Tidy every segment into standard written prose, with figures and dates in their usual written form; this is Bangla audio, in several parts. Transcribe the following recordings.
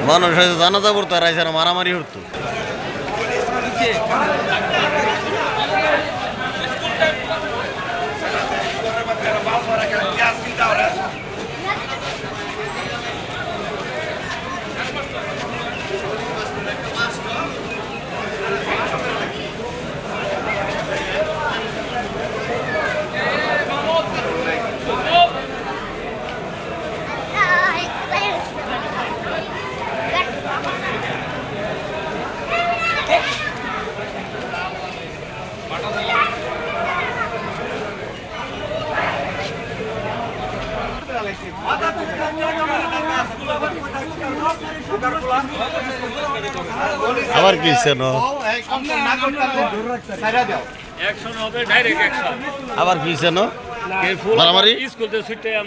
মানুষ হয়তো জানাজা পড়তো আর আইসারা মারামারি হতো। আবার কি আবার কি মারামারি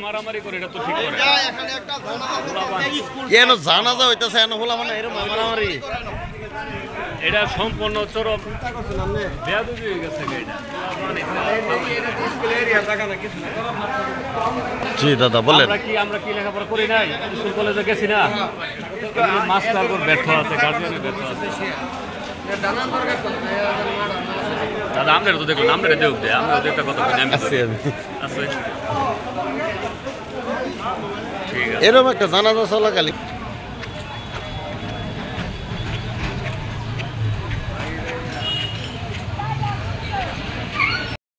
মারামারি করে এটা তো ঠিক করে এন জানাজা হইতেছে এন হলা মানে এরকম মারামারি এটা সম্পূর্ণ চরম বেয়াদবি হয়ে গেছে এটা। জি দাদা বলেন। আমরা কি লেখাপড়া করি নাই, স্কুল কলেজে গেছি না, মাস্টার ব্যর্থ আছে, গার্জিয়ানের ব্যর্থ আছে। দাদা আমাদের তো দেখুন, আমরা দেখ দে আমরা একটা কথা আছে এরকম একটা জানাজা চলাকালীন